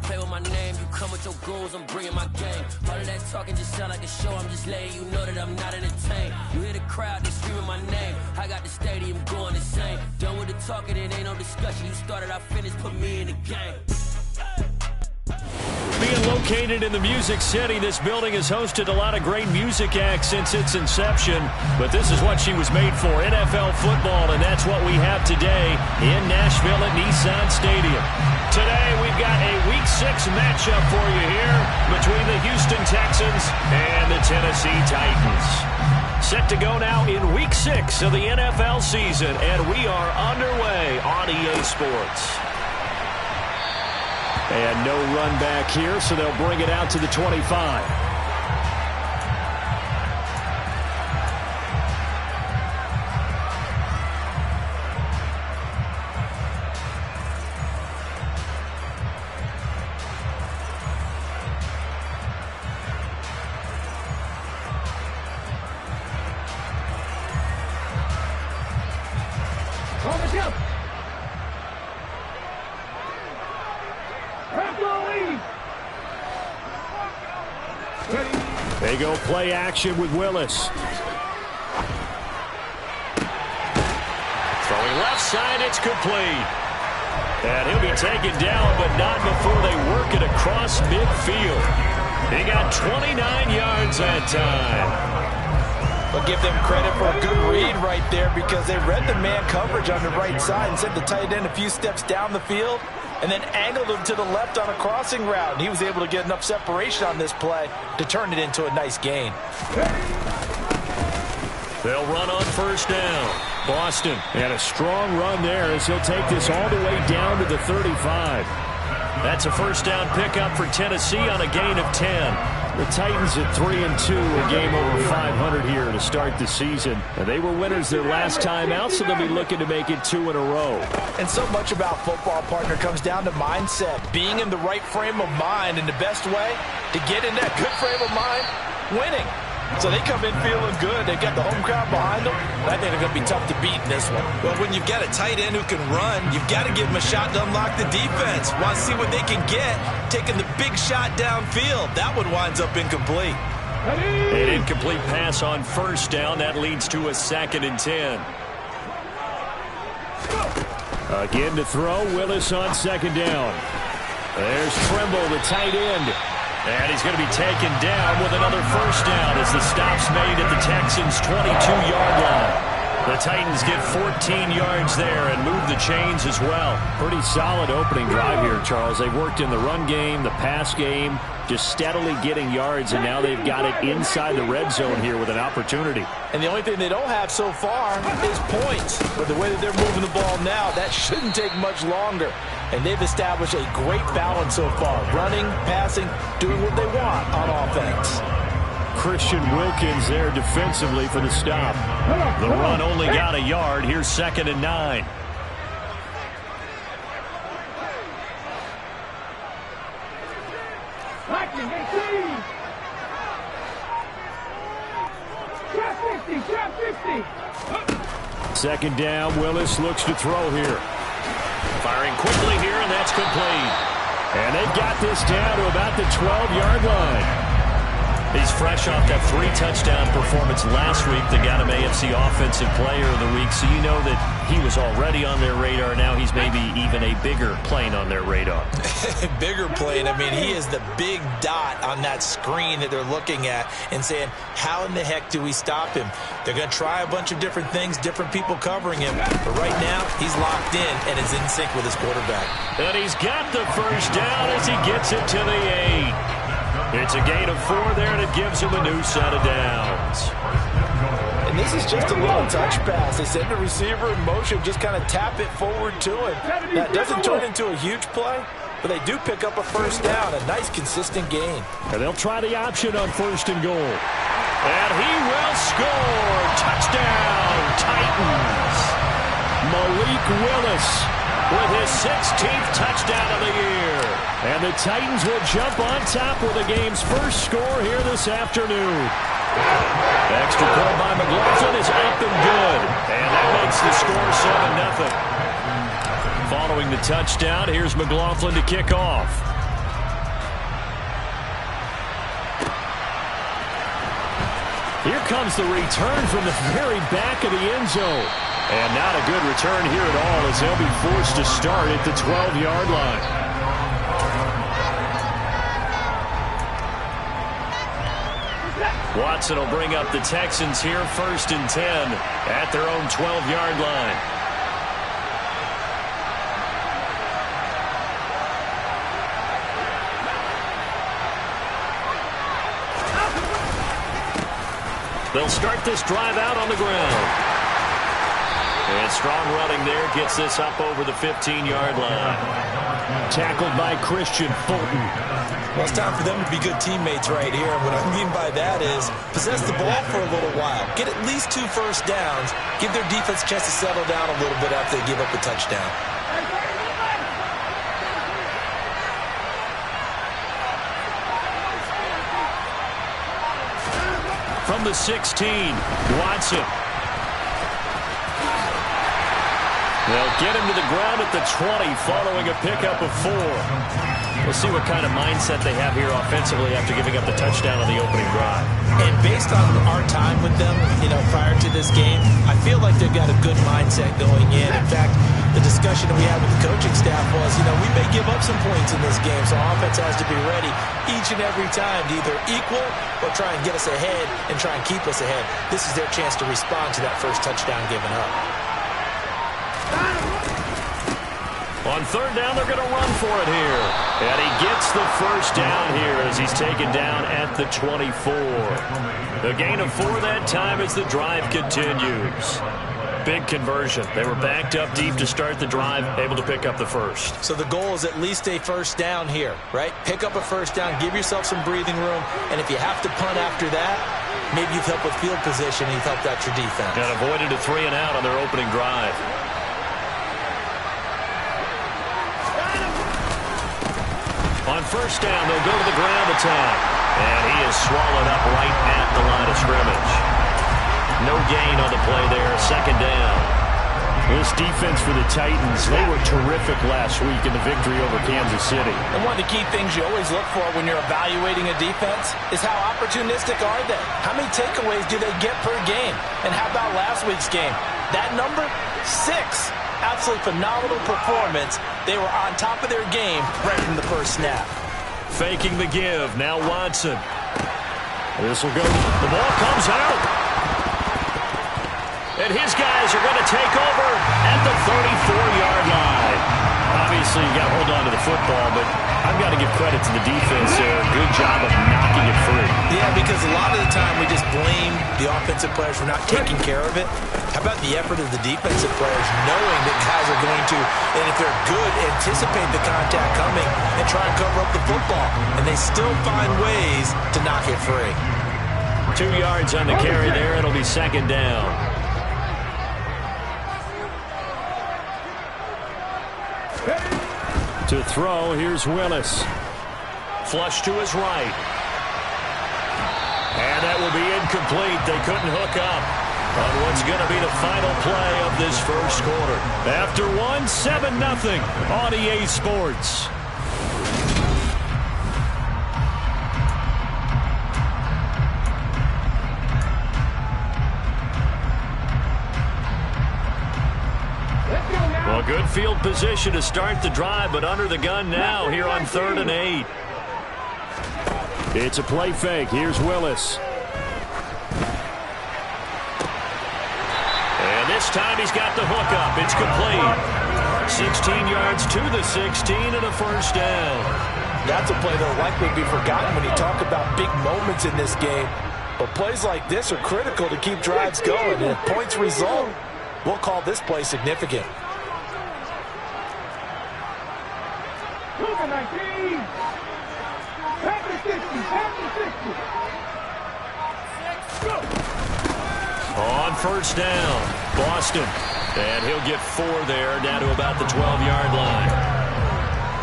play with my name. You come with your goons, I'm bringing my game. All of that talking just sound like a show, I'm just letting you know that I'm not entertained. You hear the crowd, they screaming my name. I got the stadium going insane. Done with the talking, it ain't no discussion. You started, I finished, put me in the game. Being located in the Music City, this building has hosted a lot of great music acts since its inception. But this is what she was made for, NFL football, and that's what we have today in Nashville at Nissan Stadium. Today we've got a Week 6 matchup for you here between the Houston Texans and the Tennessee Titans. Set to go now in Week 6 of the NFL season, and we are underway on EA Sports. And no run back here, so they'll bring it out to the 25. They go play action with Willis. Throwing left side, it's complete. And he'll be taken down, but not before they work it across midfield. He got 29 yards that time. But give them credit for a good read right there because they read the man coverage on the right side and sent the tight end a few steps down the field and then angled him to the left on a crossing route. And he was able to get enough separation on this play to turn it into a nice gain. They'll run on first down. Boston and a strong run there as he'll take this all the way down to the 35. That's a first down pickup for Tennessee on a gain of 10. The Titans at 3-2, a game over 500 here to start the season. And they were winners their last time out, so they'll be looking to make it 2 in a row. And so much about football, partner, comes down to mindset. Being in the right frame of mind, and the best way to get in that good frame of mind, winning. So they come in feeling good. They've got the home crowd behind them. I think they're going to be tough to beat in this one. Well, when you've got a tight end who can run, you've got to give him a shot to unlock the defense. Want to see what they can get, taking the big shot downfield. That one winds up incomplete. An incomplete pass on first down. That leads to a 2nd and 10. Again to throw. Willis on 2nd down. There's Trimble, the tight end. And he's going to be taken down with another first down as the stop's made at the Texans' 22-yard line. The Titans get 14 yards there and move the chains as well. Pretty solid opening drive here, Charles. They've worked in the run game, the pass game, just steadily getting yards, and now they've got it inside the red zone here with an opportunity. And the only thing they don't have so far is points. But the way that they're moving the ball now, that shouldn't take much longer. And they've established a great balance so far. Running, passing, doing what they want on offense. Christian Wilkins there defensively for the stop. The run only got a yard. Here's 2nd and 9. Second down, Willis looks to throw here. Firing quickly here, and that's complete. And they've got this down to about the 12-yard line. He's fresh off that 3-touchdown performance last week that got him AFC Offensive Player of the Week, so you know that he was already on their radar. Now he's maybe even a bigger plane on their radar. Bigger plane. I mean, he is the big dot on that screen that they're looking at and saying, how in the heck do we stop him? They're going to try a bunch of different things, different people covering him. But right now, he's locked in and is in sync with his quarterback. And he's got the first down as he gets it to the 8. It's a gain of 4 there, and it gives him a new set of downs. And this is just a little touch pass. They send the receiver in motion, just kind of tap it forward to him. That doesn't turn into a huge play, but they do pick up a first down, a nice consistent gain. And they'll try the option on 1st and goal. And he will score. Touchdown, Titans. Malik Willis with his 16th touchdown of the year. And the Titans will jump on top with the game's first score here this afternoon. Extra point by McLaughlin is up and good. And that makes the score 7-0. Following the touchdown, here's McLaughlin to kick off. Here comes the return from the very back of the end zone. And not a good return here at all as they'll be forced to start at the 12-yard line. Watson will bring up the Texans here 1st and 10 at their own 12-yard line. They'll start this drive out on the ground. And strong running there gets this up over the 15-yard line. Tackled by Christian Fulton. Well, it's time for them to be good teammates right here. And what I mean by that is possess the ball for a little while. Get at least 2 first downs. Give their defense a chance to settle down a little bit after they give up a touchdown. From the 16, Watson. They'll get him to the ground at the 20 following a pickup of 4. We'll see what kind of mindset they have here offensively after giving up the touchdown on the opening drive. And based on our time with them, prior to this game, I feel like they've got a good mindset going in. In fact, the discussion that we had with the coaching staff was, we may give up some points in this game, so offense has to be ready each and every time to either equal or try and get us ahead and try and keep us ahead. This is their chance to respond to that first touchdown given up. On 3rd down, they're going to run for it here. And he gets the first down here as he's taken down at the 24. The gain of 4 that time as the drive continues. Big conversion. They were backed up deep to start the drive, able to pick up the first. So the goal is at least a first down here, right? Pick up a first down, give yourself some breathing room, and if you have to punt after that, maybe you've helped with field position and you've helped out your defense. And avoided a 3 and out on their opening drive. On 1st down, they'll go to the ground attack. And he is swallowed up right at the line of scrimmage. No gain on the play there, 2nd down. This defense for the Titans, they were terrific last week in the victory over Kansas City. And one of the key things you always look for when you're evaluating a defense is how opportunistic are they? How many takeaways do they get per game? And how about last week's game? That number, 6. Absolutely phenomenal performance. They were on top of their game right from the first snap. Faking the give. Now Watson. This will go. The ball comes out. And his guys are going to take over at the 34-yard line. Obviously, you got to hold on to the football, but I've got to give credit to the defense there. Good job of knocking it free. Yeah, because a lot of the time we just blame the offensive players for not taking care of it. How about the effort of the defensive players knowing that guys are going to, and if they're good, anticipate the contact coming and try and cover up the football. And they still find ways to knock it free. 2 yards on the carry there. It'll be 2nd down. To throw, here's Willis. Flush to his right. And that will be incomplete. They couldn't hook up on what's going to be the final play of this first quarter. After 7-0 on EA Sports. Well, good field position to start the drive, but under the gun now here on 3rd and 8. It's a play fake. Here's Willis. And this time he's got the hook up. It's complete. 16 yards to the 16 and a first down. That's a play that will likely be forgotten when you talk about big moments in this game. But plays like this are critical to keep drives going. And if points result, we'll call this play significant. On 1st down, Boston. And he'll get 4 there, down to about the 12-yard line.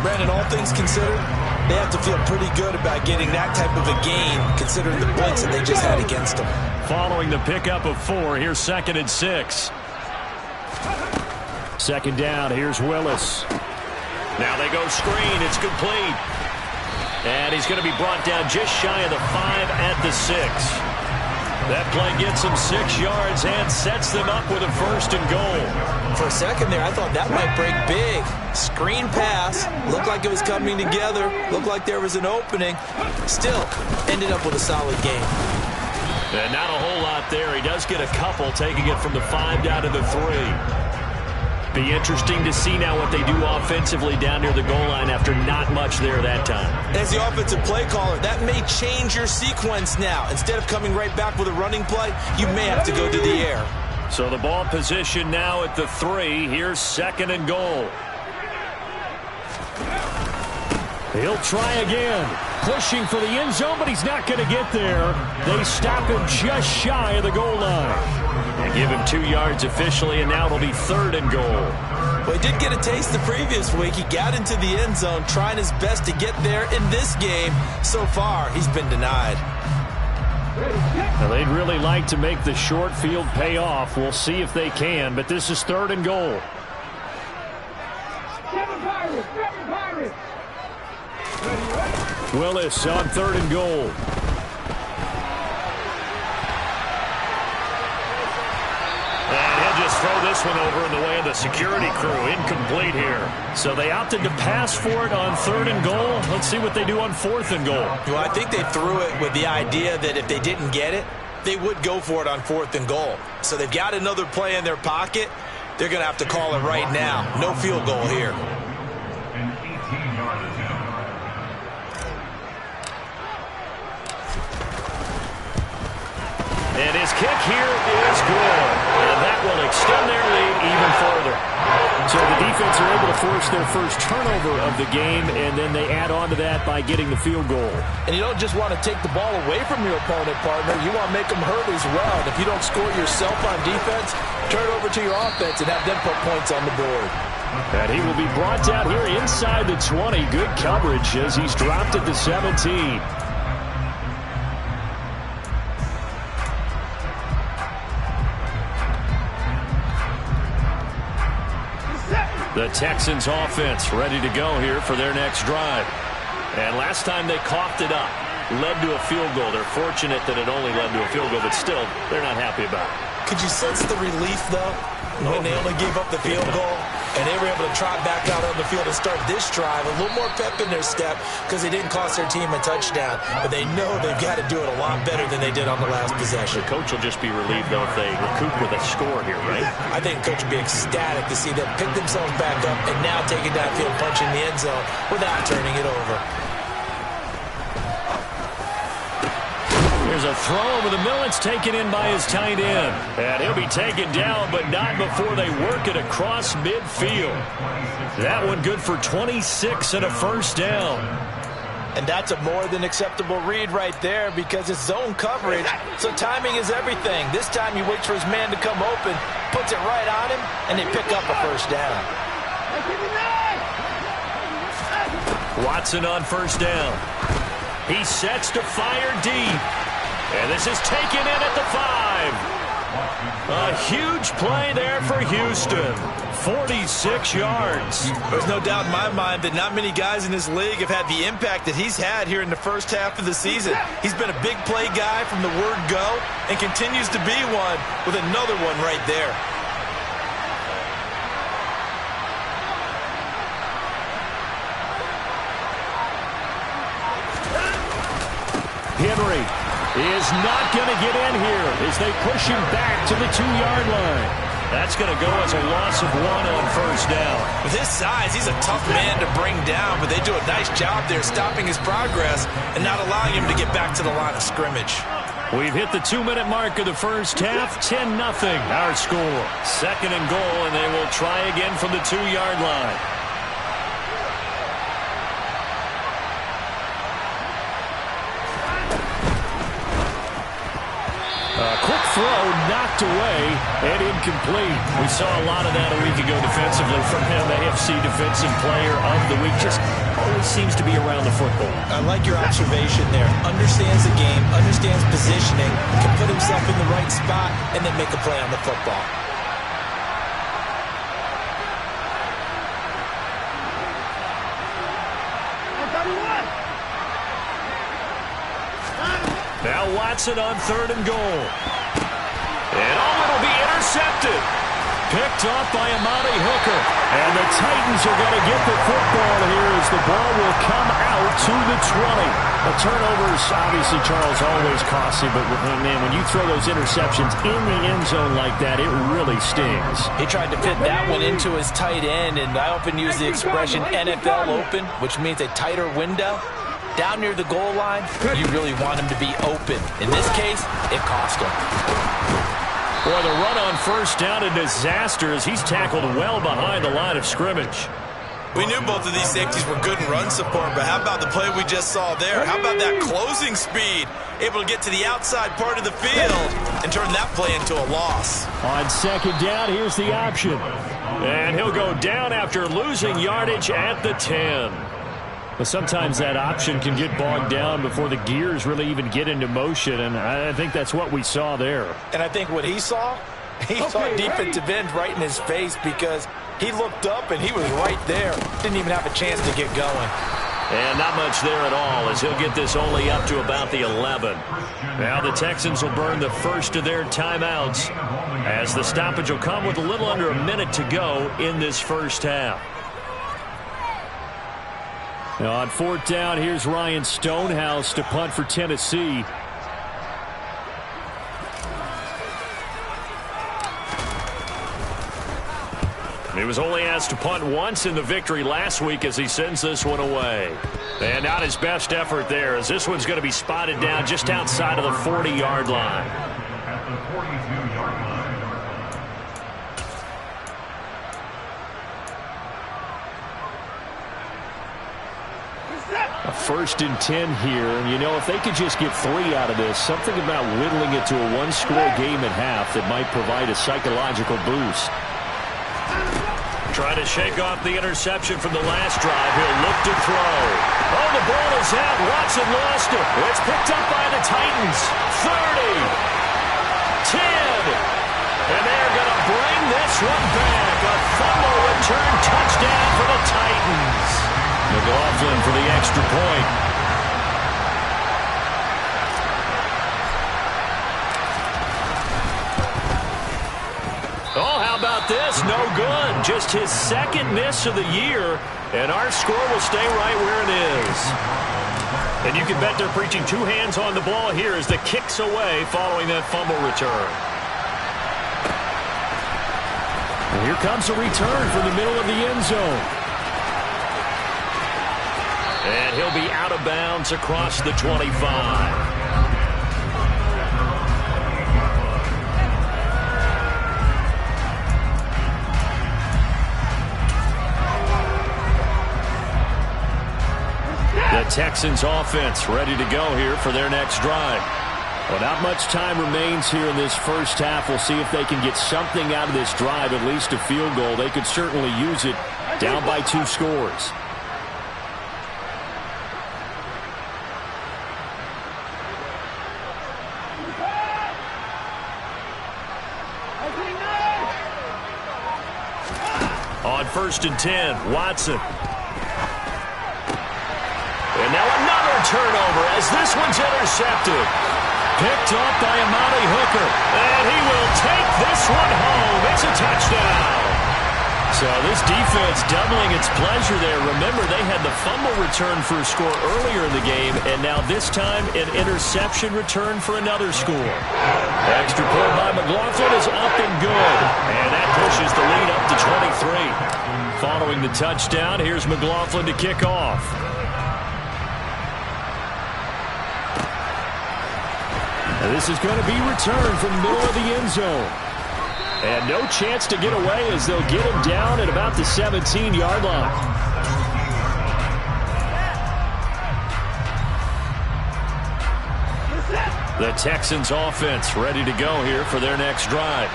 Brandon, all things considered, they have to feel pretty good about getting that type of a gain, considering the blitz that they just had against them. Following the pickup of 4, here's 2nd and 6. 2nd down, here's Willis. Now they go screen, it's complete. And he's going to be brought down just shy of the 5 at the 6. That play gets them 6 yards and sets them up with a 1st and goal. For a second there, I thought that might break big. Screen pass. Looked like it was coming together. Looked like there was an opening. Still, ended up with a solid game. And not a whole lot there. He does get a couple, taking it from the 5 down to the 3. Be interesting to see now what they do offensively down near the goal line after not much there that time. As the offensive play caller, that may change your sequence now. Instead of coming right back with a running play, you may have to go to the air. So the ball position now at the 3. Here's 2nd and goal. He'll try again. Pushing for the end zone, but he's not going to get there. They stop him just shy of the goal line. And give him 2 yards officially, and now it'll be 3rd and goal. Well, he did get a taste the previous week. He got into the end zone, trying his best to get there in this game. So far, he's been denied. Now, they'd really like to make the short field pay off. We'll see if they can, but this is 3rd and goal. Willis on 3rd and goal. And he'll just throw this one over in the way of the security crew. Incomplete here. So they opted to pass for it on 3rd and goal. Let's see what they do on 4th and goal. Well, I think they threw it with the idea that if they didn't get it, they would go for it on 4th and goal. So they've got another play in their pocket. They're going to have to call it right now. No field goal here. And his kick here is good. And that will extend their lead even further. So the defense are able to force their first turnover of the game, and then they add on to that by getting the field goal. And you don't just want to take the ball away from your opponent, partner. You want to make them hurt as well. And if you don't score yourself on defense, turn it over to your offense and have them put points on the board. And he will be brought down here inside the 20. Good coverage as he's dropped at the 17. The Texans offense ready to go here for their next drive. And last time they coughed it up, led to a field goal. They're fortunate that it only led to a field goal, but still, they're not happy about it. Could you sense the relief, though, when they only gave up the field goal? And they were able to trot back out on the field and start this drive. A little more pep in their step because they didn't cost their team a touchdown. But they know they've got to do it a lot better than they did on the last possession. The coach will just be relieved, though, if they recoup with a score here, right? I think the coach will be ecstatic to see them pick themselves back up and now take it downfield, punching the end zone without turning it over. There's a throw over the middle. It's taken in by his tight end. And he'll be taken down, but not before they work it across midfield. That one good for 26 and a 1st down. And that's a more than acceptable read right there because it's zone coverage, so timing is everything. This time he waits for his man to come open, puts it right on him, and they pick up a 1st down. Watson on 1st down. He sets to fire deep. And this is taken in at the 5. A huge play there for Houston. 46 yards. There's no doubt in my mind that not many guys in this league have had the impact that he's had here in the first half of the season. He's been a big play guy from the word go and continues to be one with another one right there. Henry is not going to get in here as they push him back to the 2-yard line. That's going to go as a loss of 1 on 1st down. With his size, he's a tough man to bring down, but they do a nice job there stopping his progress and not allowing him to get back to the line of scrimmage. We've hit the 2-minute mark of the first half. 10-0 our score. 2nd and goal, and they will try again from the 2-yard line. Quick throw knocked away and incomplete. We saw a lot of that a week ago defensively from him, AFC Defensive Player of the Week. Just always seems to be around the football. I like your observation there. Understands the game, understands positioning, can put himself in the right spot, and then make a play on the football. Now Watson on 3rd and goal. And it'll be intercepted. Picked off by Amani Hooker. And the Titans are going to get the football here as the ball will come out to the 20. A turnover is obviously, Charles, always costly, but man, when you throw those interceptions in the end zone like that, it really stings. He tried to fit that one into his tight end, and I often use the expression NFL open, which means a tighter window. Down near the goal line, you really want him to be open. In this case, it cost him. Boy, the run on 1st down, a disaster as he's tackled well behind the line of scrimmage. We knew both of these safeties were good in run support, but how about the play we just saw there? How about that closing speed? Able to get to the outside part of the field and turn that play into a loss. On 2nd down, here's the option. And he'll go down after losing yardage at the 10. But sometimes that option can get bogged down before the gears really even get into motion, and I think that's what we saw there. And I think what he saw defensive end right in his face because he looked up and he was right there. Didn't even have a chance to get going. And not much there at all as he'll get this only up to about the 11. Now the Texans will burn the first of their timeouts as the stoppage will come with a little under a minute to go in this first half. Now on 4th down, here's Ryan Stonehouse to punt for Tennessee. He was only asked to punt once in the victory last week as he sends this one away. And not his best effort there as this one's going to be spotted down just outside of the 40-yard line. A 1st and 10 here, and you know, if they could just get 3 out of this, something about whittling it to a one-score game at half that might provide a psychological boost. Trying to shake off the interception from the last drive. He'll look to throw. Oh, the ball is out. Watson lost it. It's picked up by the Titans. 30. 10. And they're going to bring this one back. A fumble return touchdown for the Titans. McLaughlin for the extra point. Oh, how about this? No good. Just his 2nd miss of the year, and our score will stay right where it is. And you can bet they're preaching 2 hands on the ball here as the kick's away following that fumble return. And here comes a return from the middle of the end zone. And he'll be out of bounds across the 25. The Texans offense ready to go here for their next drive. Well, not much time remains here in this first half. We'll see if they can get something out of this drive, at least a field goal. They could certainly use it down by 2 scores. On 1st and 10, Watson. And now another turnover as this one's intercepted. Picked up by Amani Hooker. And he will take this one home. It's a touchdown. So this defense doubling its pleasure there. Remember, they had the fumble return for a score earlier in the game, and now this time an interception return for another score. Extra point by McLaughlin is up and good. And that pushes the lead up to 23. Following the touchdown, here's McLaughlin to kick off. And this is going to be returned from the middle of the end zone. And no chance to get away as they'll get him down at about the 17-yard line. The Texans offense ready to go here for their next drive.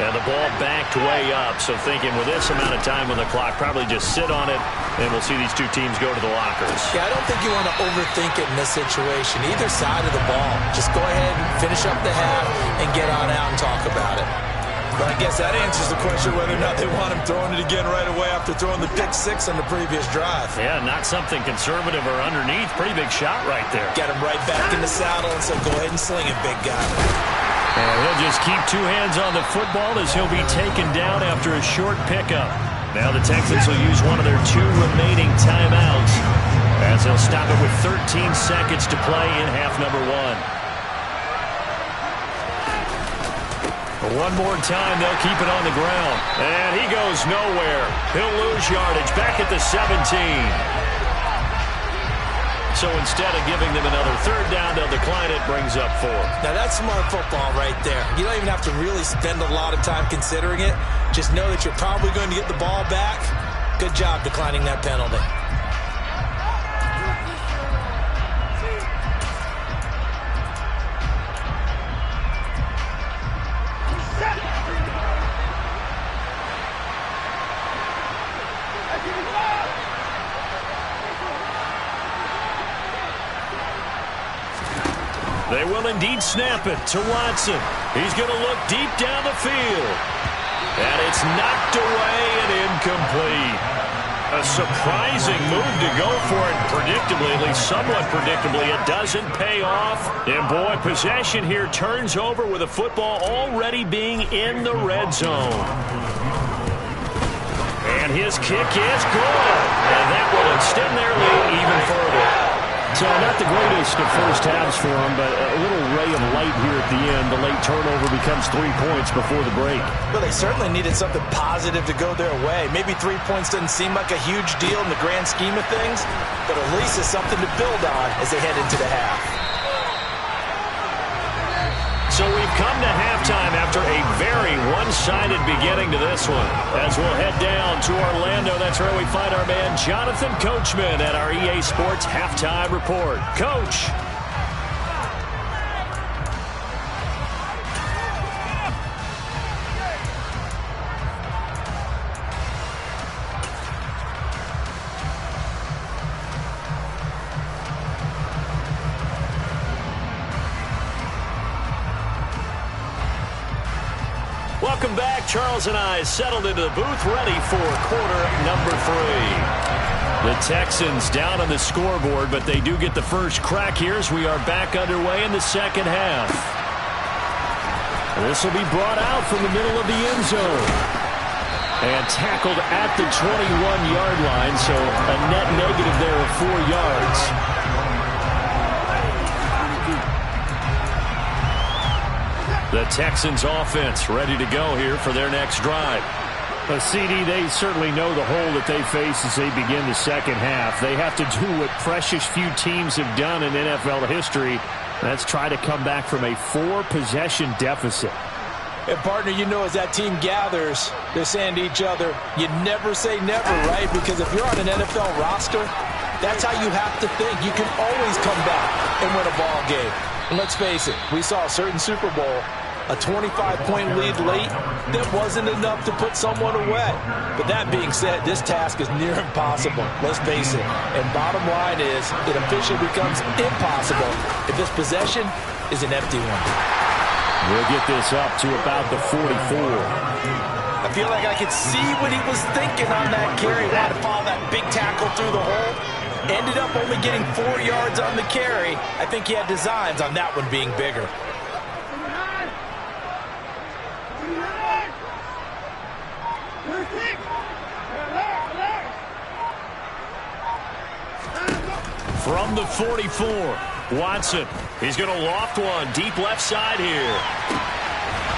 And the ball backed way up, so thinking with this amount of time on the clock, probably just sit on it, and we'll see these 2 teams go to the lockers. Yeah, I don't think you want to overthink it in this situation. Either side of the ball. Just go ahead and finish up the half and get on out and talk about it. Well, I guess that answers the question whether or not they want him throwing it again right away after throwing the pick six on the previous drive. Yeah, not something conservative or underneath. Pretty big shot right there. Got him right back in the saddle and said, go ahead and sling it, big guy. And he'll just keep two hands on the football as he'll be taken down after a short pickup. Now the Texans will use one of their two remaining timeouts as they'll stop it with 13 seconds to play in half number one. One more time, they'll keep it on the ground. And he goes nowhere. He'll lose yardage back at the 17. So instead of giving them another third down, they'll decline it, brings up 4. Now that's smart football right there. You don't even have to really spend a lot of time considering it. Just know that you're probably going to get the ball back. Good job declining that penalty. They will indeed snap it to Watson. He's going to look deep down the field. And it's knocked away and incomplete. A surprising move to go for it. Predictably, at least somewhat predictably, it doesn't pay off. And boy, possession here turns over with a football already being in the red zone. And his kick is good. And that will extend their lead even further. So not the greatest of first halves for him, but a little ray of light here at the end. The late turnover becomes 3 points before the break. Well, they certainly needed something positive to go their way. Maybe 3 points doesn't seem like a huge deal in the grand scheme of things, but at least it's something to build on as they head into the half. So we've come to halftime after a very one-sided beginning to this one. As we'll head down to Orlando, that's where we find our man Jonathan Coachman at our EA Sports Halftime Report. Coach. Welcome back. Charles and I settled into the booth, ready for quarter number 3. The Texans down on the scoreboard, but they do get the first crack here as we are back underway in the second half. This will be brought out from the middle of the end zone. And tackled at the 21-yard line, so a net negative there of 4 yards. The Texans offense ready to go here for their next drive. CD, they certainly know the hole that they face as they begin the second half. They have to do what precious few teams have done in NFL history. That's try to come back from a 4-possession deficit. And, partner, you know as that team gathers, they're saying to each other, you never say never, right? Because if you're on an NFL roster, that's how you have to think. You can always come back and win a ball game. And let's face it, we saw a certain Super Bowl, a 25-point lead late, that wasn't enough to put someone away. But that being said, this task is near impossible. Let's face it. And bottom line is, it officially becomes impossible if this possession is an empty one. We'll get this up to about the 44. I feel like I could see what he was thinking on that carry. Wanted to follow that big tackle through the hole. Ended up only getting 4 yards on the carry. I think he had designs on that one being bigger. From the 44, Watson. He's going to loft one deep left side here.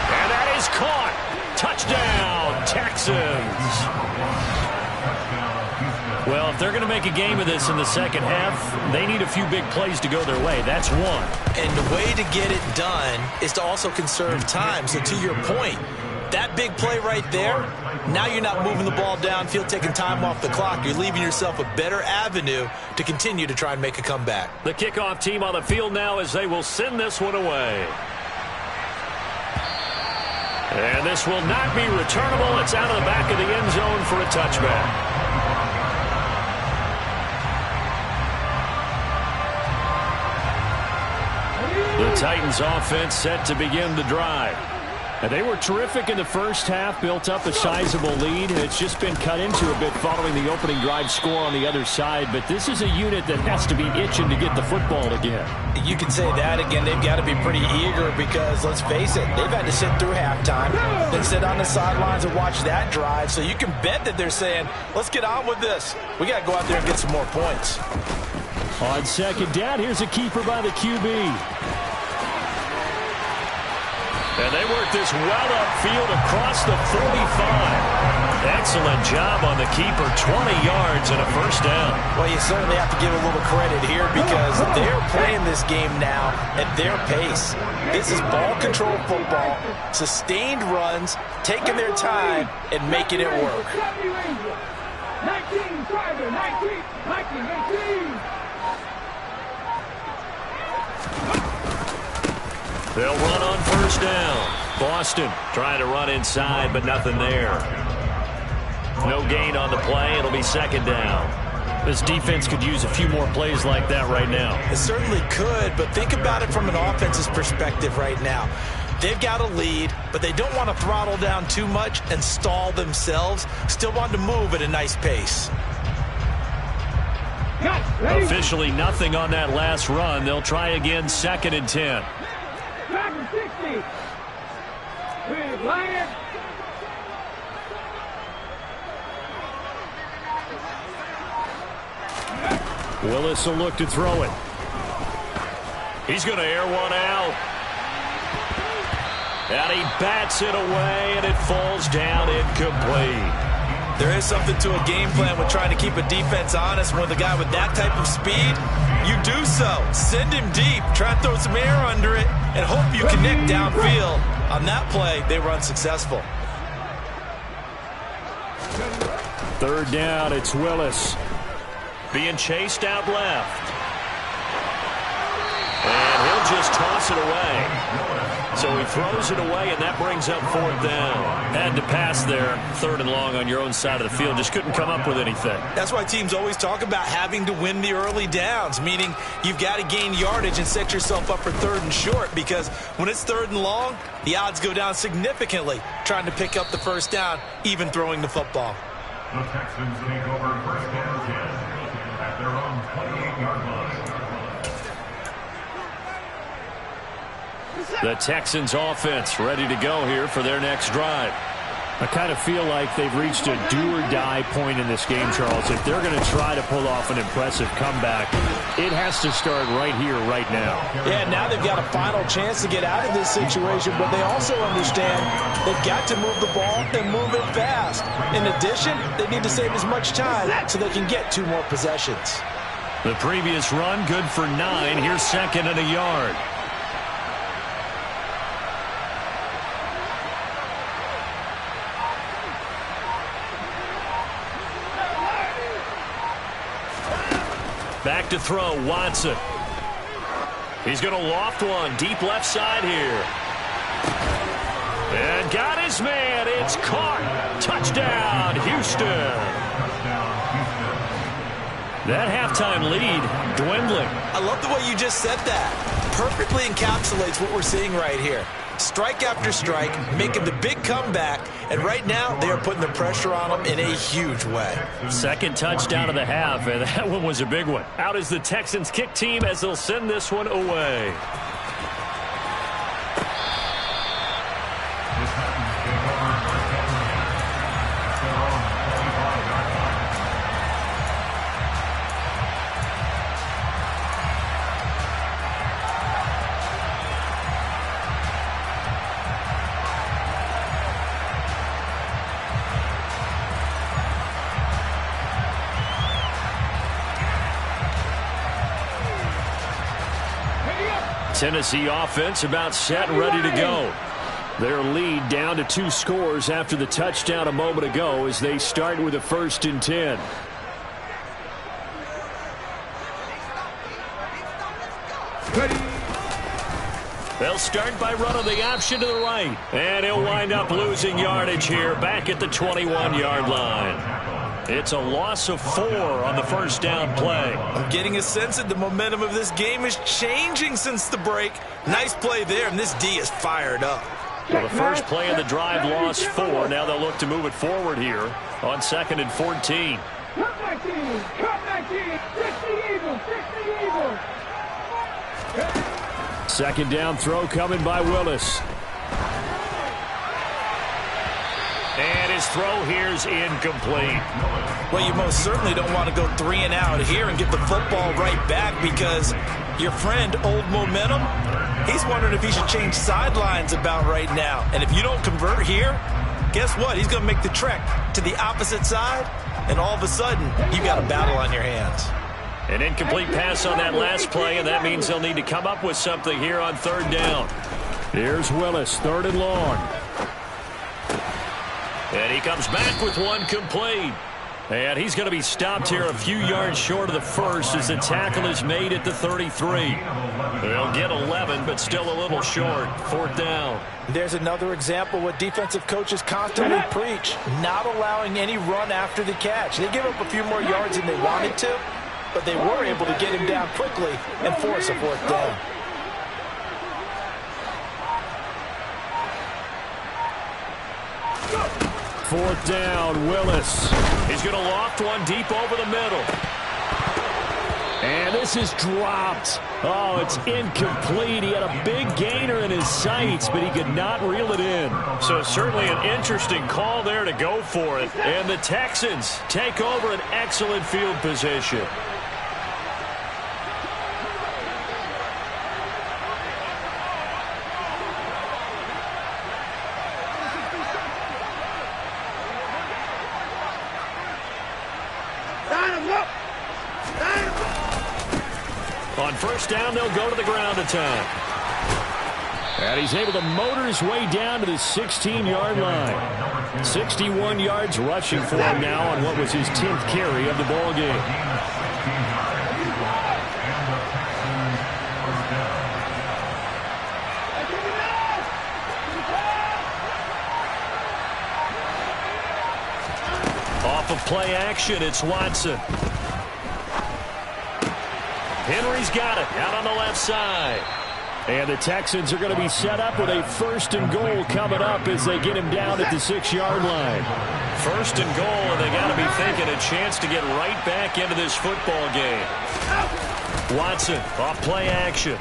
And that is caught. Touchdown, Texans. Well, if they're going to make a game of this in the second half, they need a few big plays to go their way. That's one. And the way to get it done is to also conserve time. So to your point, that big play right there, now you're not moving the ball downfield, taking time off the clock. You're leaving yourself a better avenue to continue to try and make a comeback. The kickoff team on the field now as they will send this one away. And this will not be returnable. It's out of the back of the end zone for a touchback. The Titans offense set to begin the drive. And they were terrific in the first half, built up a sizable lead, and it's just been cut into a bit following the opening drive score on the other side. But this is a unit that has to be itching to get the football again. You can say that again. They've got to be pretty eager because, let's face it, they've had to sit through halftime, then sit on the sidelines and watch that drive. So you can bet that they're saying, let's get on with this. We got to go out there and get some more points. On second down, here's a keeper by the QB. And they work this well upfield across the 45. Excellent job on the keeper, 20 yards and a first down. Well, you certainly have to give a little credit here because they're playing this game now at their pace. This is ball control football, sustained runs, taking their time and making it work. 19, driver, 19, 18. They'll run on first down. Boston trying to run inside, but nothing there. No gain on the play. It'll be second down. This defense could use a few more plays like that right now. It certainly could, but think about it from an offense's perspective right now. They've got a lead, but they don't want to throttle down too much and stall themselves. Still want to move at a nice pace. Officially nothing on that last run. They'll try again, second and 10. Back to 60. Line it. Willis will look to throw it. He's going to air one out. And he bats it away, and it falls down incomplete. There is something to a game plan with trying to keep a defense honest. With a guy with that type of speed, you do so. Send him deep, try and throw some air under it, and hope you connect downfield. On that play, they run successful. Third down, it's Willis. Being chased out left. And he'll just toss it away. So he throws it away, and that brings up fourth down. Had to pass there, third and long on your own side of the field. Just couldn't come up with anything. That's why teams always talk about having to win the early downs, meaning you've got to gain yardage and set yourself up for third and short, because when it's third and long, the odds go down significantly trying to pick up the first down, even throwing the football. The Texans take over first down 10 at their own 28-yard line. The Texans offense ready to go here for their next drive. I kind of feel like they've reached a do-or-die point in this game, Charles. If they're going to try to pull off an impressive comeback, it has to start right here, right now. Yeah, now they've got a final chance to get out of this situation, but they also understand they've got to move the ball and move it fast. In addition, they need to save as much time so they can get 2 more possessions. The previous run, good for 9. Here's second and a yard. Back to throw, Watson. He's going to loft one, deep left side here. And got his man. It's caught. Touchdown, Houston. That halftime lead dwindling. I love the way you just said that. Perfectly encapsulates what we're seeing right here. Strike after strike, making the big comeback, and right now they are putting the pressure on them in a huge way. Second touchdown of the half, and that one was a big one. Out is the Texans kick team as they'll send this one away. Tennessee offense about set and ready to go. Their lead down to 2 scores after the touchdown a moment ago as they start with a 1st and 10. They'll start by running the option to the right. And he'll wind up losing yardage here back at the 21-yard line. It's a loss of 4 on the first down play. I'm getting a sense that the momentum of this game is changing since the break. Nice play there, and this D is fired up. Well, the first play of the drive lost 4. Now they'll look to move it forward here on 2nd and 14. Come back team! Come back team! 60 Eagles! 60 Eagles! Second down throw coming by Willis. And his throw here's incomplete. Well, you most certainly don't want to go 3 and out here and get the football right back, because your friend, Old Momentum, he's wondering if he should change sidelines about right now. And if you don't convert here, guess what? He's going to make the trek to the opposite side, and all of a sudden, you got a battle on your hands. An incomplete pass on that last play, and that means they'll need to come up with something here on 3rd down. Here's Willis, 3rd and long. And he comes back with one complete. And he's going to be stopped here a few yards short of the first as the tackle is made at the 33. They'll get 11, but still a little short. 4th down. There's another example what defensive coaches constantly preach, not allowing any run after the catch. They give up a few more yards than they wanted to, but they were able to get him down quickly and force a 4th down. Fourth down, Willis. He's going to loft one deep over the middle. And this is dropped. Oh, it's incomplete. He had a big gainer in his sights, but he could not reel it in. So certainly an interesting call there to go for it. And the Texans take over an excellent field position. On 1st down, they'll go to the ground attack. And he's able to motor his way down to the 16-yard line. 61 yards rushing for him now on what was his 10th carry of the ball game. Off of play action, it's Watson. Henry's got it out on the left side. And the Texans are going to be set up with a 1st and goal coming up as they get him down at the 6-yard line. 1st and goal, and they got to be thinking a chance to get right back into this football game. Watson off play action.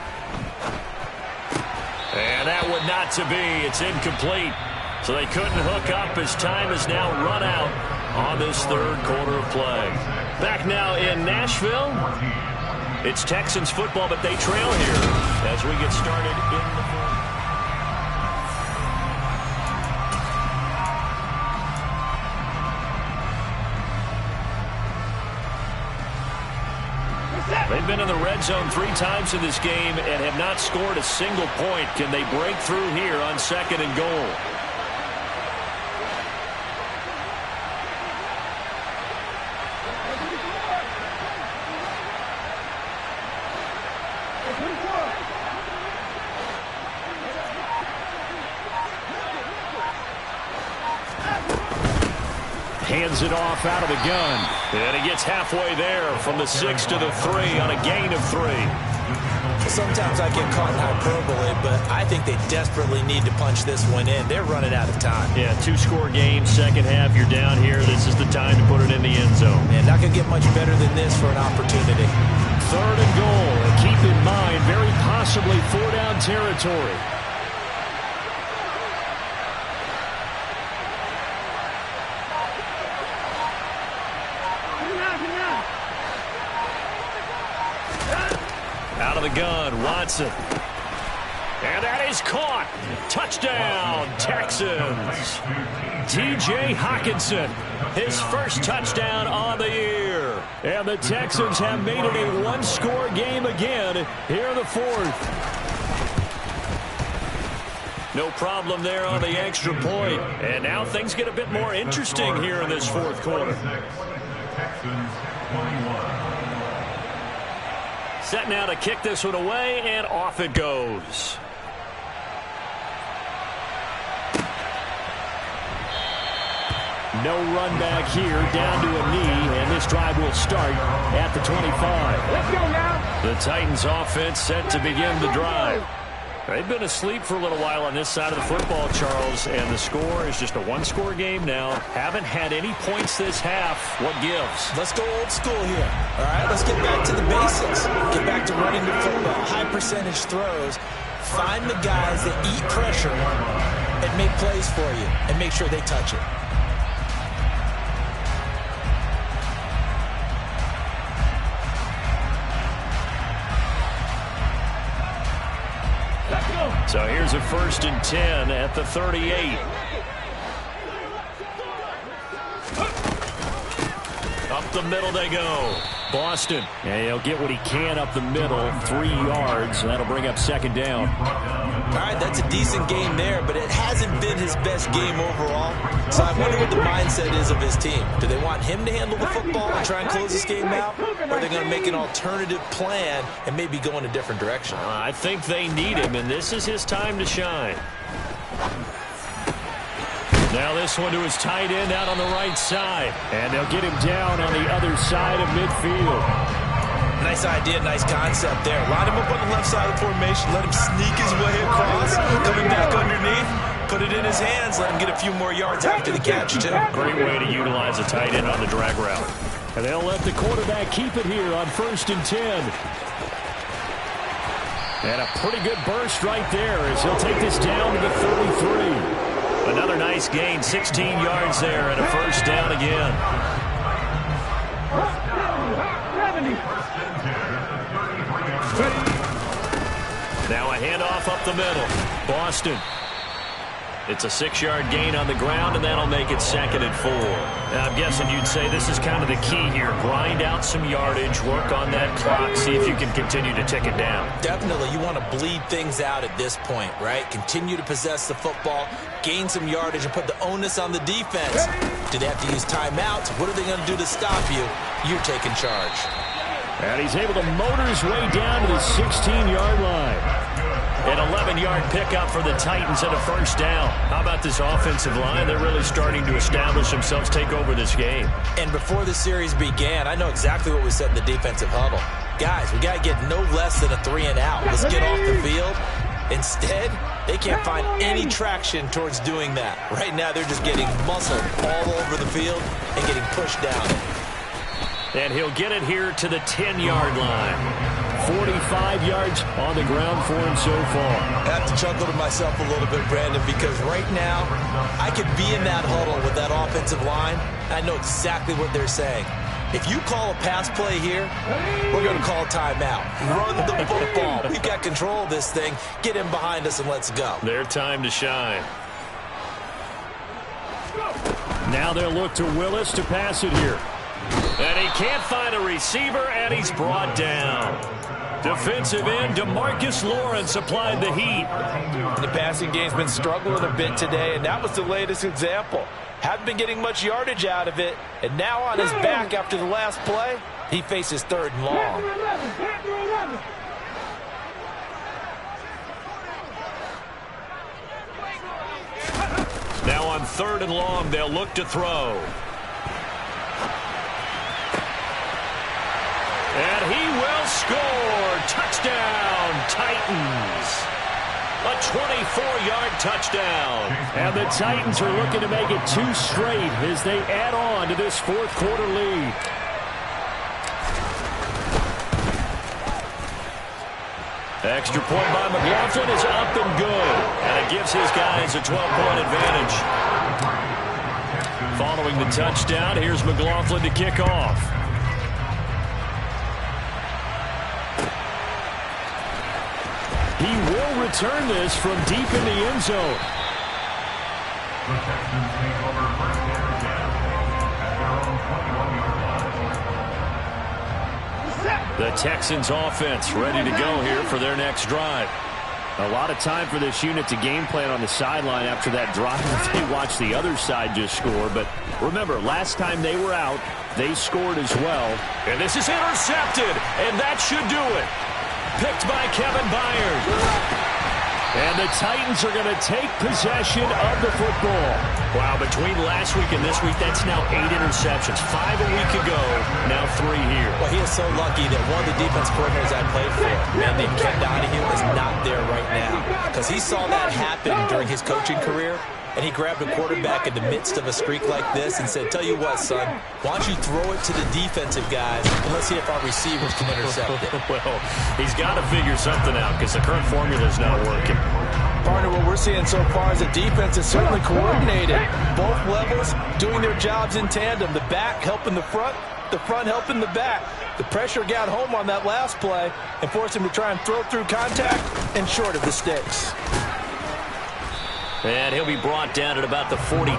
And that would not to be. It's incomplete. So they couldn't hook up as time is now run out on this 3rd quarter of play. Back now in Nashville. It's Texans football, but they trail here as we get started in the fourth. They've been in the red zone 3 times in this game and have not scored a single point. Can they break through here on 2nd and goal? Hands it off out of the gun. And he gets halfway there from the 6 to the 3 on a gain of 3. Sometimes I get caught in hyperbole, but I think they desperately need to punch this one in. They're running out of time. Yeah, 2-score game, second half, you're down here. This is the time to put it in the end zone. And not going to get much better than this for an opportunity. 3rd and goal. And keep in mind, very possibly 4-down territory. Out of the gun, Watson. And that is caught. Touchdown, Texans. T.J. Hockenson, his first touchdown on the year. And the Texans have made it a 1-score game again here in the 4th. No problem there on the extra point. And now things get a bit more interesting here in this 4th quarter. Texans 21. Set now to kick this one away, and off it goes. No run back here, down to a knee, and this drive will start at the 25. Let's go now. The Titans offense set to begin the drive. They've been asleep for a little while on this side of the football, Charles, and the score is just a one-score game now. Haven't had any points this half. What gives? Let's go old school here. All right, let's get back to the basics. Get back to running the football, high percentage throws. Find the guys that eat pressure and make plays for you and make sure they touch it. So here's a 1st and 10 at the 38. Up the middle they go. Boston. And he'll get what he can up the middle. 3 yards. That'll bring up 2nd down. All right, that's a decent game there, but it hasn't been his best game overall. So I wonder what the mindset is of his team. Do they want him to handle the football and try and close this game out? Or are they going to make an alternative plan and maybe go in a different direction? I think they need him, and this is his time to shine. Now this one to his tight end out on the right side. And they'll get him down on the other side of midfield. Nice idea, nice concept there. Line him up on the left side of the formation. Let him sneak his way across. Coming back underneath. Put it in his hands. Let him get a few more yards after the catch, too. Great way to utilize a tight end on the drag route. And they'll let the quarterback keep it here on 1st and 10. And a pretty good burst right there as he'll take this down to the 33. Another nice gain, 16 yards there, and a 1st down again. Now a handoff up the middle. Boston. It's a 6-yard gain on the ground, and that'll make it 2nd and 4. Now, I'm guessing you'd say this is kind of the key here. Grind out some yardage, work on that clock, see if you can continue to tick it down. Definitely. You want to bleed things out at this point, right? Continue to possess the football, gain some yardage, and put the onus on the defense. Do they have to use timeouts? What are they going to do to stop you? You're taking charge. And he's able to motor his way down to the 16-yard line. An 11-yard pickup for the Titans and a 1st down. How about this offensive line? They're really starting to establish themselves, take over this game. And before the series began, I know exactly what we said in the defensive huddle. Guys, we got to get no less than a 3-and-out. Let's get off the field. Instead, they can't find any traction towards doing that. Right now, they're just getting muscled all over the field and getting pushed down. And he'll get it here to the 10-yard line. 45 yards on the ground for him so far. I have to chuckle to myself a little bit, Brandon, because right now I could be in that huddle with that offensive line. I know exactly what they're saying. If you call a pass play here, we're going to call a timeout. Run the football. We've got control of this thing. Get him behind us and let's go. Their time to shine. Now they'll look to Willis to pass it here. And he can't find a receiver, and he's brought down. Defensive end DeMarcus Lawrence applied the heat. The passing game's been struggling a bit today, and that was the latest example. Haven't been getting much yardage out of it, and now on his back after the last play, he faces 3rd and long. Now on 3rd and long, they'll look to throw. And he will score. Touchdown, Titans. A 24-yard touchdown. And the Titans are looking to make it 2 straight as they add on to this 4th quarter lead. Extra point by McLaughlin is up and good. And it gives his guys a 12-point advantage. Following the touchdown, here's McLaughlin to kick off. He will return this from deep in the end zone. The Texans take over 1st and 10 at their own 21-yard line. The Texans offense ready to go here for their next drive. A lot of time for this unit to game plan on the sideline after that drive. They watched the other side just score. But remember, last time they were out, they scored as well. And this is intercepted, and that should do it. Picked by Kevin Byard. And the Titans are going to take possession of the football. Wow, between last week and this week, that's now 8 interceptions. 5 a week ago, now 3 victory here. Well, he is so lucky that one of the defense coordinators I played for, a man named Ken Donahue, is not there right now. Because he saw that happen during his coaching career, and he grabbed a quarterback in the midst of a streak like this and said, tell you what, son, why don't you throw it to the defensive guys, and let's see if our receivers can intercept it. Well, he's got to figure something out because the current formula is not working. Partner, what we're seeing so far is the defense is certainly coordinated. Both levels doing their jobs in tandem. The back helping the front helping the back. The pressure got home on that last play and forced him to try and throw through contact and short of the sticks. And he'll be brought down at about the 42.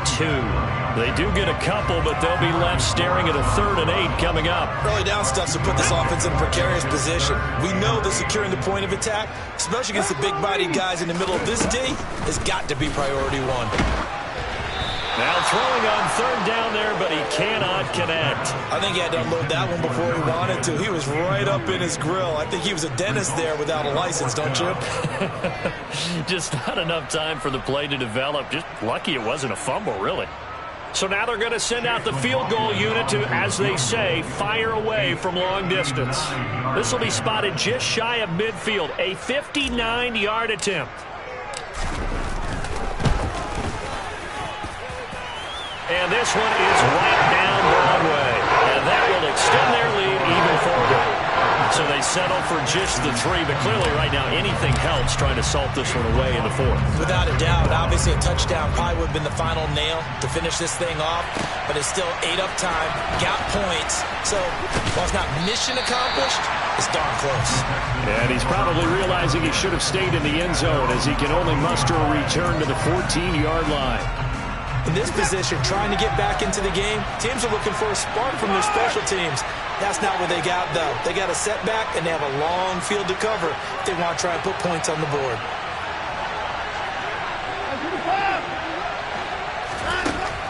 They do get a couple, but they'll be left staring at a 3rd and 8 coming up. Early down stuff to put this offense in a precarious position. We know that securing the point of attack, especially against the big-bodied guys in the middle of this D, has got to be priority one. Now throwing on 3rd down there, but he cannot connect. I think he had to unload that one before he wanted to. He was right up in his grill. I think he was a dentist there without a license, don't you? Just not enough time for the play to develop. Just lucky it wasn't a fumble, really. So now they're going to send out the field goal unit to, as they say, fire away from long distance. This will be spotted just shy of midfield, a 59-yard attempt. And this one is right down Broadway. And that will extend their lead even further. So they settle for just the 3, but clearly right now anything helps trying to salt this one away in the 4th. Without a doubt, obviously a touchdown probably would have been the final nail to finish this thing off, but it's still ate up time, got points. So while it's not mission accomplished, it's darn close. And he's probably realizing he should have stayed in the end zone as he can only muster a return to the 14-yard line. In this position, trying to get back into the game, teams are looking for a spark from their special teams. That's not what they got, though. They got a setback, and they have a long field to cover if they want to try and put points on the board.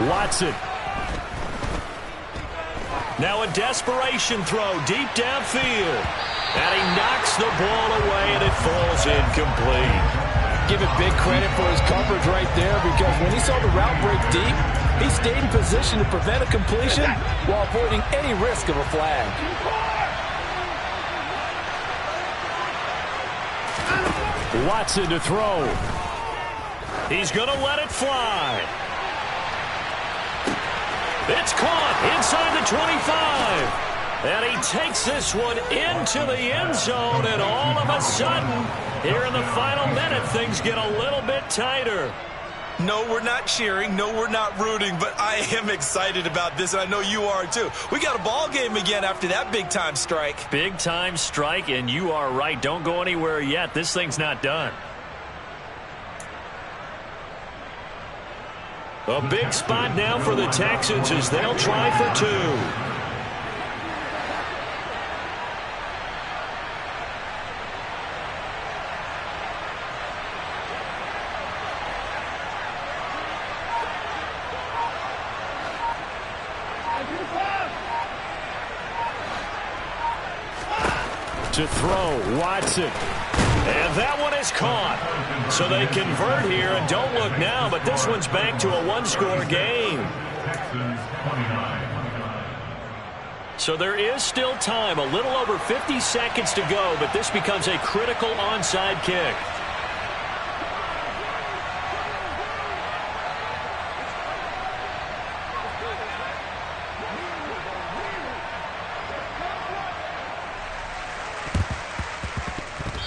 Watson. Now a desperation throw deep downfield. And he knocks the ball away, and it falls incomplete. Give it big credit for his coverage right there, because when he saw the route break deep, he stayed in position to prevent a completion while avoiding any risk of a flag. Watson to throw. He's going to let it fly. It's caught inside the 25. And he takes this one into the end zone, and all of a sudden, here in the final minute, things get a little bit tighter. No, we're not cheering. No, we're not rooting, but I am excited about this, and I know you are too. We got a ball game again after that big-time strike. Big-time strike, and you are right. Don't go anywhere yet. This thing's not done. A big spot now for the Texans as they'll try for 2. To throw, Watson. And that one is caught. So they convert here, and don't look now, but this one's back to a one-score game. So there is still time, a little over 50 seconds to go, but this becomes a critical onside kick.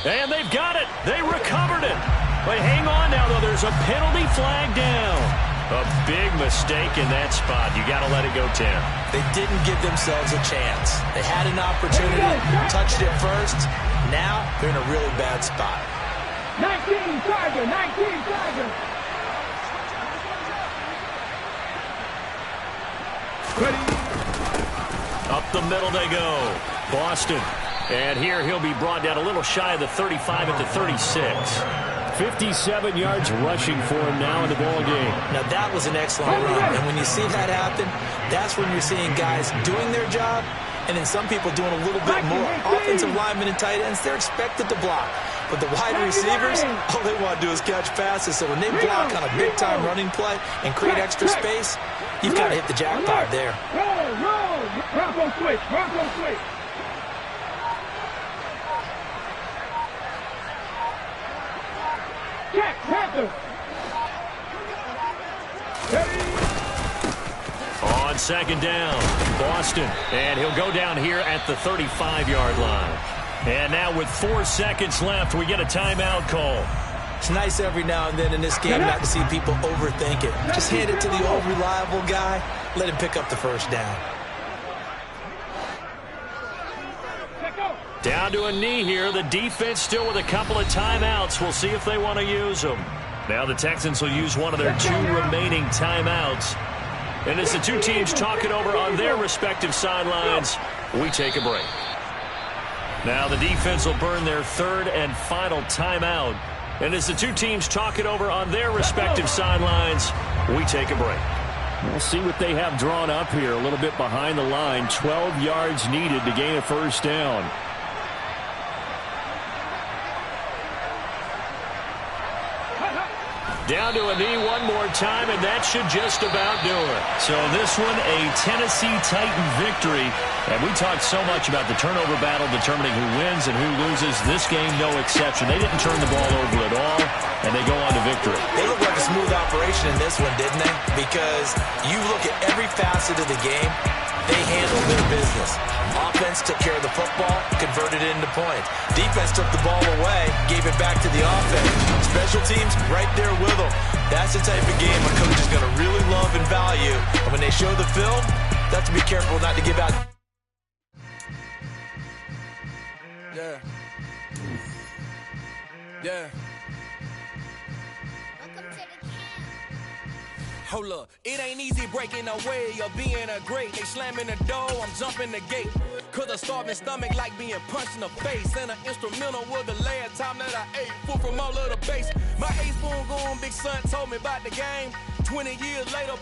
And they've got it. They recovered it. But hang on now, though. There's a penalty flag down. A big mistake in that spot. You got to let it go, Tim. They didn't give themselves a chance. They had an opportunity, touched it first. Now they're in a really bad spot. 19 Tiger, 19 Tiger. Ready. Up the middle they go. Boston. And here he'll be brought down a little shy of the 35 at the 36. 57 yards rushing for him now in the ball game. Now that was an excellent run. And when you see that happen, that's when you're seeing guys doing their job and then some people doing a little bit more. Offensive linemen and tight ends, they're expected to block. But the wide receivers, all they want to do is catch passes. So when they block on a big-time running play and create extra space, you've got to hit the jackpot there. Roll, roll, Bronco switch. Bronco switch. Check. Panther. On second down, Boston. And he'll go down here at the 35-yard line. And now with 4 seconds left, we get a timeout call. It's nice every now and then in this game not to see people overthink it. Just hand it to the old reliable guy. Let him pick up the first down. Down to a knee here. The defense still with a couple of timeouts. We'll see if they want to use them. Now the Texans will use one of their 2 remaining timeouts. And as the two teams talk it over on their respective sidelines, we take a break. Now the defense will burn their 3rd and final timeout. And as the two teams talk it over on their respective sidelines, we take a break. We'll see what they have drawn up here. A little bit behind the line. 12 yards needed to gain a first down. Down to a knee one more time, and that should just about do it. So this one, a Tennessee Titan victory. And we talked so much about the turnover battle determining who wins and who loses. This game, no exception. They didn't turn the ball over at all, and they go on to victory. They look like a smooth operation in this one, didn't they? Because you look at every facet of the game, they handled their business. Offense took care of the football, converted it into points. Defense took the ball away, gave it back to the offense. Special teams, right there with them. That's the type of game a coach is going to really love and value. And when they show the film, they have to be careful not to give out. Yeah. Yeah. Hold up, it ain't easy breaking away or being a great. They slamming the door, I'm jumping the gate. Cause a starving stomach like being punched in the face. And an instrumental was the last time that I ate food from all of the base. My ace spoon going big son told me about the game. 20 years later,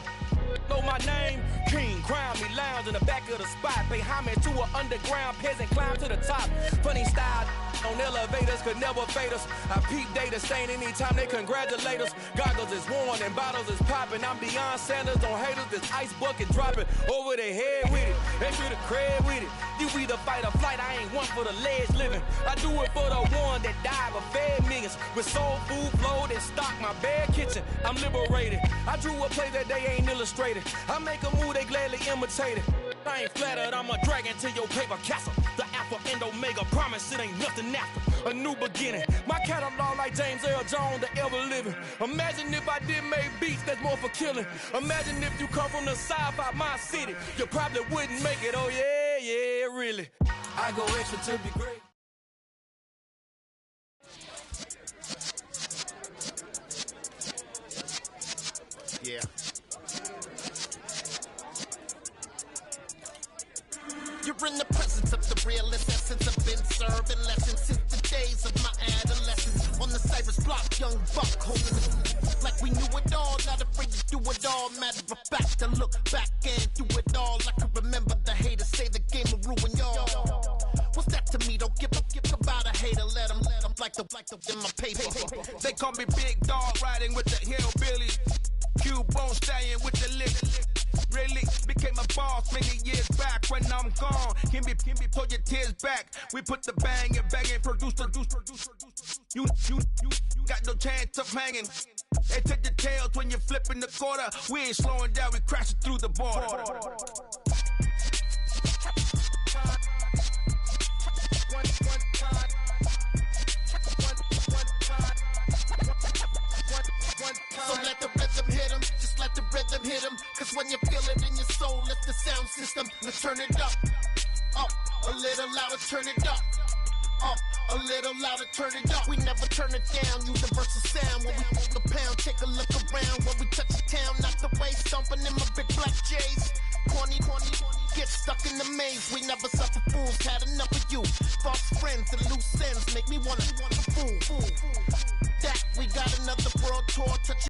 know my name. King, crown me, lounge in the back of the spot. Pay homage to an underground peasant, climb to the top. Funny style on elevators could never fade us. I peep data stain anytime they congratulate us. Goggles is worn and bottles is popping. I'm Deion Sanders on haters, this ice bucket dropping over their head with it. They should have cred with it. You either fight or flight, I ain't one for the ledge living. I do it for the one that died but fed millions. With soul food flow that stock my bad kitchen. I'm liberated. I drew a play that they ain't illustrated. I make a move, they gladly imitate it. I ain't flattered, I'm a dragon to your paper castle. The alpha and omega, promise it ain't nothing after. A new beginning. My catalog like James Earl Jones, the ever living. Imagine if I did make beats that's more for killing. Imagine if you come from the south out my city. You probably wouldn't make it, oh yeah, really. I go extra to be great. Yeah. You're in the presence of the realest essence. I've been serving lessons since the days of my adolescence. On the Cypress block, young buck holding it like we knew it all. Not afraid to do it all. Matter of fact, to look back and do it all. I can remember the haters say the game will ruin y'all. What's that to me? Don't give about a hater. Let them like the in my paper. They call me Big Dog, riding with the hillbillies. Cube-bone stallion with the lick. Really became a boss many years back. When I'm gone, can be pull your tears back. We put the bang and bang and produce. You got no chance of hanging. They take the tails when you're flipping the quarter. We ain't slowing down, we crashing through the border. So let the rhythm hit him, just let the rhythm hit him. Cause when you feel it in your soul, lift the sound system. Let's turn it up, a little louder, turn it up. A little louder, turn it up. We never turn it down, universal sound. When we hold the pound, take a look around. When we touch the town, not the way, stomping in my big black J's. Corny, get stuck in the maze. We never suffer fools, had enough of you. False friends and loose ends make me wanna fool. That we got another world tour, touch